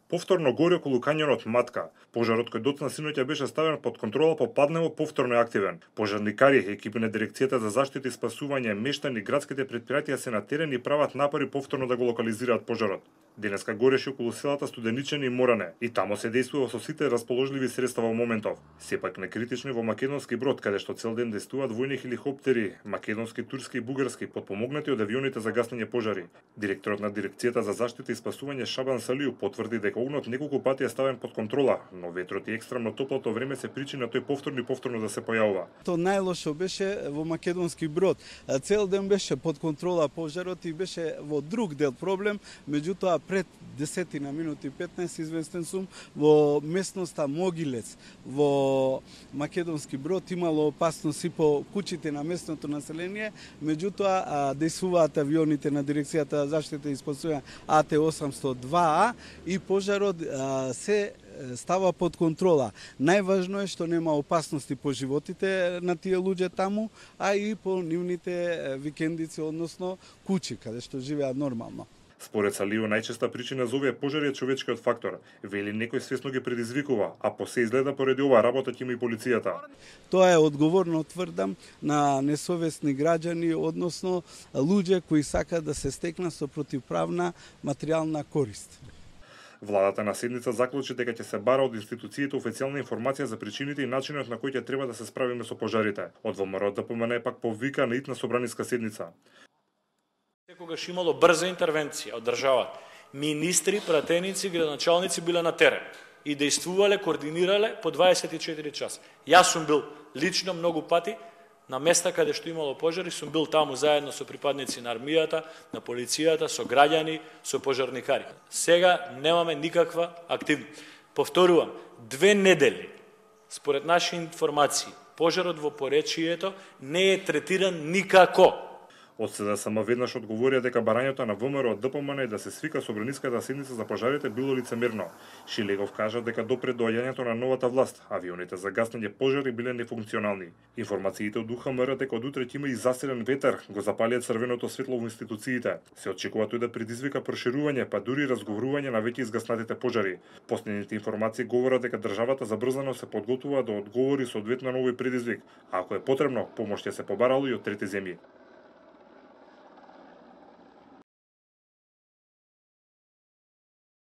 Повторно гори околу кањонот Матка. Пожарот кој доцна синоќа беше ставен под контрола попаднево повторно е активен. Пожарникари, екипи на дирекцијата за заштита и спасување, мештани, градските предпријатија се на терен и прават напори повторно да го локализираат пожарот. Денеска гореше околу селата Студеничани и Моране и тамо се действува со сите расположливи средства во моментов. Сепак некритично во Македонски Брод, каде што цел ден действуваат војни хеликоптери, македонски, турски и бугарски, потпомогнати од авионите за гаснење пожари. Директорот на дирекцијата за заштита и спасување Шабан Салиу потврди дека огнот неколку пати е ставен под контрола, но ветрот и екстремно топлото време се причина тој повторно да се појавува. То најлошо беше во Македонски Брод. Цел ден беше под контрола пожарот и беше во друг дел проблем, меѓутоа пред 10 минути 15 известен сум во местноста Могилец во Македонски Брод имало опасност и по куќите на местното население, меѓутоа действуваат авионите на дирекцијата за заштита и спасување АТ-802А и пожарот се става под контрола. Најважно е што нема опасности по животите на тие луѓе таму, а и по нивните викендици, односно куќи, каде што живеат нормално. Според Салио, најчеста причина за овие пожари е човечкиот фактор. Вели некој свесно ги предизвикува, а по се изгледа поради ова работат има и полицијата. Тоа е одговорно, тврдам, на несовесни граѓани, односно луѓе кои сакаат да се стекнат со противправна материјална корист. Владата на седница заклучи дека ќе се бара од институциите официјална информација за причините и начинот на кој ќе треба да се справиме со пожарите. Од ВМРО ДПМН пак повика на итна собраниска седница. Секогаш имало брза интервенција од државата. Министри, пратеници, градоначалници биле на терен и действувале, координирале по 24 часа. Јас сум бил лично многу пати на места каде што имало пожари, сум бил таму заедно со припадници на армијата, на полицијата, со граѓани, со пожарникари. Сега немаме никаква активност. Повторувам, 2 недели, според наши информации, пожарот во Поречието не е третиран никако. Од СДСМ веднаш одговорија дека барањето на ВМРО од ДПМН е да се свика собраниската седница за пожарите било лицемерно. Шилегов кажа дека допред доаѓањето на новата власт, авионите за гаснење пожари биле нефункционални. Информациите од УХМР дека од утре ќе има и засилен ветер го запалија црвеното светло во институциите. Се очекува тој да предизвика проширување, па дури разговорување на веќе изгаснатите пожари. Последните информации говорат дека државата забрзано се подготвува да одговори соодветно на овој предизвик, а ако е потребно, помош ќе се побарало и од трети земји.